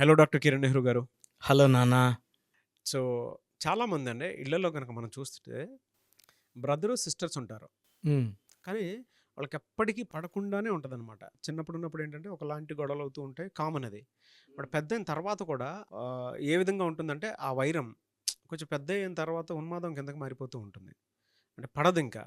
Hello doctor Kiran Nehru గారు. Hello నాన్న. So, చాలామందండి ఇళ్ళల్లో గనక మనం చూస్తుంటే బ్రదరు, సిస్టర్స్ ఉంటారు. హ్మ్. కానీ వాళ్ళకెప్పటికీ పడకుండానే ఉంటదనమాట. చిన్నప్పుడున్నప్పుడు ఏంటంటే ఒకలాంటి గొడవలవుతూ ఉంటాయి. కామన్ అది. బట్ పెద్దయిన తర్వాత కూడా ఏ విధంగా ఉంటుందంటే ఆ వైరం కొంచెం పెద్దయిన తర్వాత ఉన్మాదం కిందకి మారిపోతూ ఉంటుంది. అంటే పడదింకా.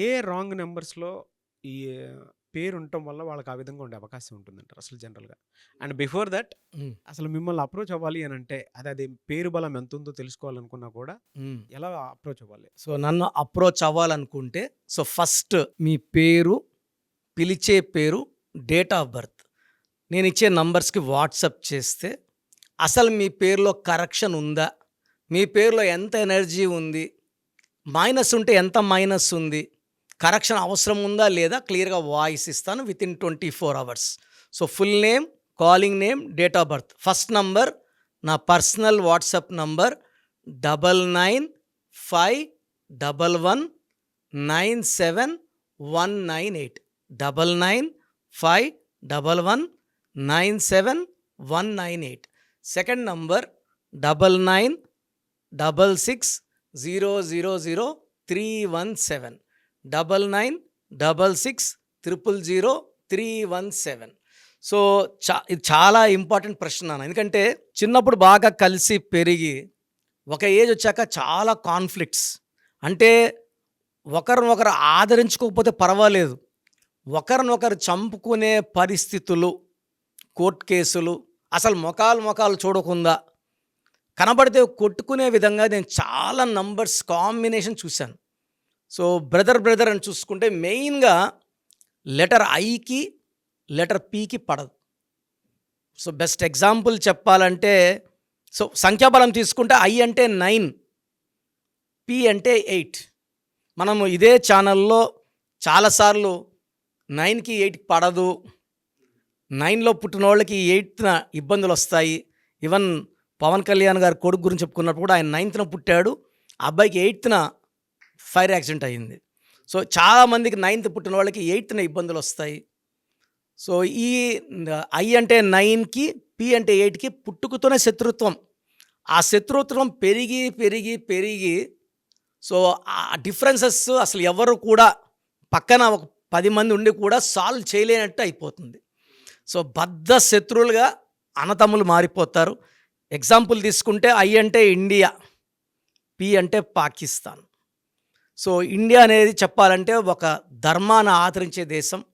ఏ రాంగ్ నంబర్స్‌లో ఈ పేరుండటం వల్ల వాళ్ళకి ఆ విధంగా ఉండే అవకాశం ఉంటుందంటారు అసలు జనరల్‌గా. అండ్ బిఫోర్ థట్ హ్మ్. అసలు మిమ్మల్ని అప్రోచ్ అవ్వాలి అనంటే అది పేరు బలం ఎంతుందో తెలుసుకోవాలనుకున్నా కూడా హ్మ్. ఎలా అప్రోచ్ అవ్వాలి? సో, నన్ను అప్రోచ్ అవ్వాలనుకుంటే ఫస్ట్ మీ పేరు, పిలిచే పేరు, డేట్ ఆఫ్ బర్త్ నేనిచ్చే నంబర్స్‌కి వాట్సాప్ చేస్తే, అసలు మీ పేరులో కరెక్షన్ ఉందా? మీ పేరులో ఎంత ఎనర్జీ ఉంది? మైనస్ ఉంటే ఎంత మైనస్ ఉంది? కరెక్షన్ అవసరం ఉందా లేదా? క్లియర్‌గా వాయిస్ ఇస్తాను within 24 hours. So, full name, calling name, date of birth. First number నా personal WhatsApp number 9951197198. 9951197198. Second number 9966000317. 9966000317. So, ఇది చాలా ఇంపార్టెంట్ ప్రశ్న నాన్న. ఎందుకంటే చిన్నప్పుడు బాగా కలిసి పెరిగి ఒక ఏజ్ వచ్చాక చాలా కాన్‌ఫ్లిక్ట్స్. అంటే ఒకరినొకరు ఆదరించుకోకపోతే పర్వాలేదు. ఒకరినొకరు చంపుకునే పరిస్థితులు, కోర్ట్ కేసులు, అసలు మొఖాలు చూడకుండా కనబడితే కొట్టుకునే విధంగా నేను చాలా నంబర్స్ కాంబినేషన్ చూశాను. సో, బ్రదర్ అని చూసుకుంటే మెయిన్‌గా లెటర్ ఐకి, లెటర్ పీకి పడదు. సో, బెస్ట్ ఎగ్జాంపుల్ చెప్పాలంటే సంఖ్యాబలం తీసుకుంటే ఐ అంటే 9, పి అంటే 8. మనము ఇదే ఛానల్‌లో చాలాసార్లు 9కి 8కి పడదు. 9లో పుట్టినోళ్ళకి 8న ఇబ్బందులొస్తాయి. ఈవెన్ పవన్ కళ్యాణ్ గారి కొడుకు గురించి చెప్పుకున్నప్పుడు కూడా ఆయన 9న పుట్టాడు. ఆ అబ్బాయికి 8న ఫైర్ యాక్సిడెంట్ అయింది. సో, చాలామందికి 9థ్ పుట్టిన వాళ్ళకి 8న ఇబ్బందులొస్తాయి. సో, ఈ ఐ అంటే 9కి, పి అంటే 8కి పుట్టుకతోనే శత్రుత్వం. ఆ శత్రుత్వం పెరిగి సో, ఆ డిఫరెన్సెస్ అసలు ఎవరు కూడా పక్కన ఒక 10 మంది ఉండి కూడా సాల్వ్ చేయలేనట్టు అయిపోతుంది. సో, బద్ధ శత్రువులుగా అన్నతమ్ములు మారిపోతారు. ఎగ్జాంపుల్ తీసుకుంటే ఐ అంటే ఇండియా, పి అంటే పాకిస్తాన్. సో, ఇండియా అనేది చెప్పాలంటే ఒక ధర్మాన్ని ఆచరించే దేశం.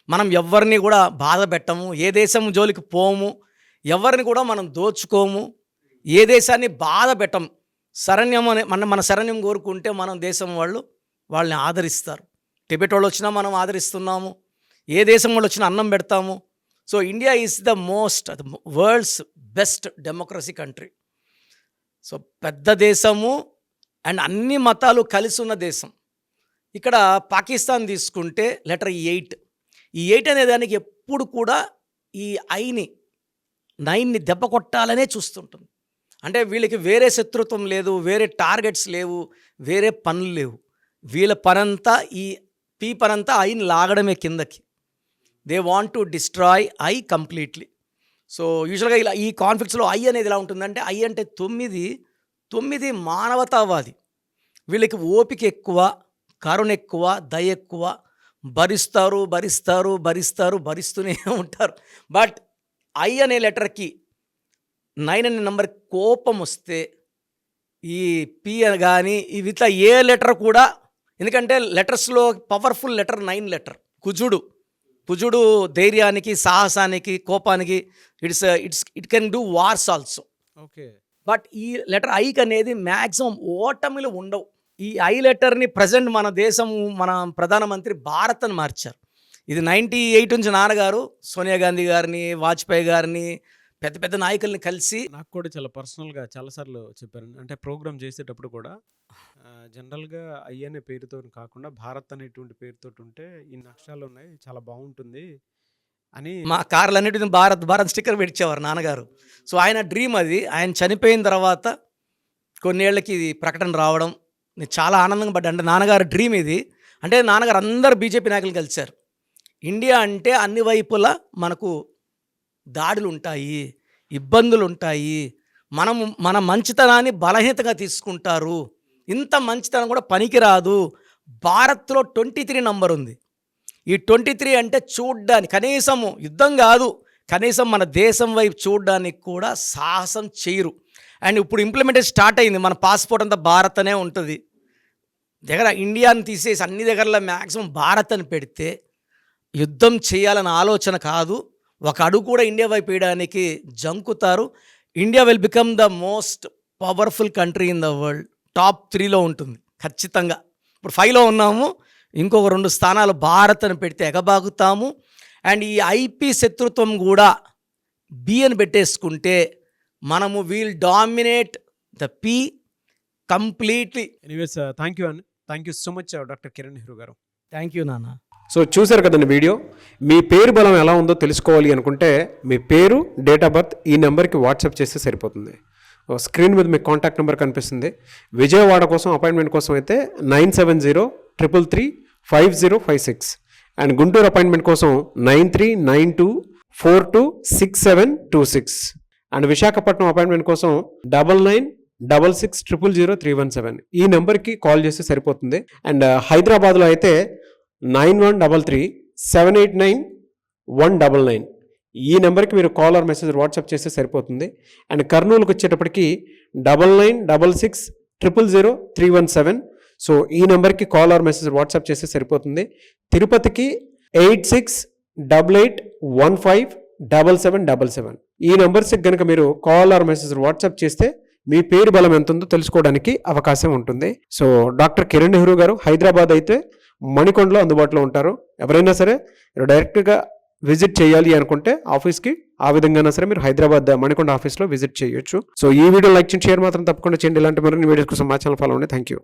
మనం ఎవ్వరిని కూడా బాధ పెట్టము. ఏ దేశం జోలికి పోము. ఎవరిని కూడా మనం దోచుకోము. ఏ దేశాన్ని బాధ పెట్టం. శరణ్యం అనే మన శరణ్యం కోరుకుంటే మనం దేశం వాళ్ళని ఆదరిస్తారు. టిబెట్ వాళ్ళు వచ్చినా మనం ఆదరిస్తున్నాము. ఏ దేశం వాళ్ళు వచ్చినా అన్నం పెడతాము. So, India is the world's best democracy country. So, పెద్ద దేశము అండ్ అన్ని మతాలు కలిసి ఉన్న దేశం. ఇక్కడ పాకిస్తాన్ తీసుకుంటే లెటర్ 8. ఈ 8 అనే దానికి ఎప్పుడు కూడా ఈ ఐని 9ని దెబ్బ కొట్టాలనే చూస్తుంటుంది. అంటే వీళ్ళకి వేరే శత్రుత్వం లేదు, వేరే టార్గెట్స్ లేవు, వేరే పనులు లేవు. వీళ్ళ పనంతా ఈ పీ పనంతా ఐని లాగడమే కిందకి. They want to destroy I completely. So, యూజువల్గా ఇలా ఈ కాన్ఫ్లిక్ట్స్లో ఐ అనేది ఎలా ఉంటుందంటే ఐ అంటే 9 మానవతావాది. వీళ్ళకి ఓపిక ఎక్కువ, కరుణ ఎక్కువ, దయ ఎక్కువ. భరిస్తూనే ఉంటారు. బట్ ఐ అనే లెటర్కి 9 అనే నెంబర్ కోపం వస్తే ఈ పి కానీ ఇవిట్లా ఏ లెటర్ కూడా, ఎందుకంటే లెటర్స్లో పవర్ఫుల్ లెటర్ 9 లెటర్. కుజుడు ధైర్యానికి, సాహసానికి, కోపానికి it can do wars also. Okay. But ఈ లెటర్ ఐకి అనేది మ్యాక్సిమం ఓటమిలు ఉండవు. ఈ ఐ లెటర్ని ప్రజెంట్ మన దేశం, మన ప్రధానమంత్రి భారత్ అని మార్చారు. ఇది 98 నుంచి నాన్నగారు సోనియా గాంధీ గారిని, వాజ్పేయి గారిని, పెద్ద పెద్ద నాయకుల్ని కలిసి నాకు కూడా చాలా పర్సనల్‌గా చాలా సార్లు చెప్పారండి. అంటే ప్రోగ్రామ్ చేసేటప్పుడు కూడా జనరల్‌గా ఐ అనే పేరుతోని కాకుండా భారత్ అనేటువంటి పేరుతోటి ఉంటే ఇన్ని అక్షరాలున్నాయి. చాలా బావుంటుంది అని. మా కార్లన్నిటిని భారత్ స్టిక్కర్ పెట్టించేవారు నాన్నగారు. సో, ఆయన డ్రీమ్ అది. ఆయన చనిపోయిన తర్వాత కొన్నేళ్లకి ఇది ప్రకటన రావడం నేను చాలా ఆనందంగా పడ్డా. అంటే నాన్నగారి డ్రీమ్ ఇది. అంటే నాన్నగారు అందరు బీజేపీ నాయకులు కలిశారు. ఇండియా అంటే అన్ని వైపులా మనకు దాడులు ఉంటాయి. ఇబ్బందులు ఉంటాయి, మన మంచితనాన్ని బలహీనతగా తీసుకుంటారు, ఇంత మంచితనం కూడా పనికిరాదు. భారత్లో 23 నంబర్ ఉంది. ఈ 23 అంటే చూడ్డానికి కనీసము యుద్ధం కాదు, కనీసం మన దేశం వైపు చూడడానికి కూడా సాహసం చేయరు. అండ్ ఇప్పుడు ఇంప్లిమెంటేషన్ స్టార్ట్ అయింది. మన పాస్పోర్ట్ అంతా భారత్ అనే ఉంటుంది. దగ్గర ఇండియాని తీసేసి అన్ని దగ్గరలో మ్యాక్సిమం భారత్ అని పెడితే యుద్ధం చేయాలన్న ఆలోచన కాదు, ఒక అడుగు కూడా ఇండియా వైపు వేయడానికి జంకుతారు. India will become the most powerful country in the world. Top 3లో ఉంటుంది ఖచ్చితంగా. ఇప్పుడు 5లో ఉన్నాము, ఇంకొక 2 స్థానాలు భారత్ అని పెడితే ఎగబాగుతాము. అండ్ ఈ ఐపీ శత్రుత్వం కూడా బి అని పెట్టేసుకుంటే మనము we'll dominate the P completely. Anyways thank you so much doctor Kiran Nehru garu. Thank you నాన్న. సో చూశారు కదండి వీడియో. మీ పేరు బలం ఎలా ఉందో తెలుసుకోవాలి అనుకుంటే మీ పేరు, డేట్ ఆఫ్ బర్త్ ఈ నెంబర్కి వాట్సాప్ చేస్తే సరిపోతుంది. స్క్రీన్ మీద మీకు కాంటాక్ట్ నెంబర్ కనిపిస్తుంది. విజయవాడ కోసం అపాయింట్మెంట్ కోసం అయితే 9703335056 అండ్ గుంటూరు అపాయింట్మెంట్ కోసం 9392426726 అండ్ విశాఖపట్నం అపాయింట్మెంట్ కోసం 9966000317 ఈ నెంబర్కి కాల్ చేస్తే సరిపోతుంది. అండ్ హైదరాబాద్లో అయితే 9133789199 ఈ నెంబర్కి మీరు కాల్ ఆర్ మెసేజ్ వాట్సాప్ చేస్తే సరిపోతుంది. అండ్ కర్నూలుకి వచ్చేటప్పటికి 9966000317 సో ఈ నెంబర్కి కాల్ ఆర్ మెసేజ్ వాట్సాప్ చేస్తే సరిపోతుంది. తిరుపతికి 8688157777 ఈ నెంబర్స్కి కనుక మీరు కాల్ ఆర్ మెసేజ్ వాట్సాప్ చేస్తే మీ పేరు బలం ఎంత ఉందో తెలుసుకోవడానికి అవకాశం ఉంటుంది. సో డాక్టర్ కిరణ్ నెహ్రూ గారు హైదరాబాద్ అయితే మణికొండలో అందుబాటులో ఉంటారు. ఎవరైనా సరే మీరు డైరెక్ట్గా విజిట్ చేయాలి అనుకుంటే ఆఫీస్కి ఆ విధంగా సరే మీరు హైదరాబాద్ మణికొండ ఆఫీస్లో విజిట్ చేయొచ్చు. సో ఈ వీడియో లైక్ చేయండి, షేర్ మాత్రం తప్పకుండా చేయండి. ఇలాంటి మరిన్ని వీడియోస్ కోసం మా ఛానల్ ఫాలో అవ్వండి. Thank you.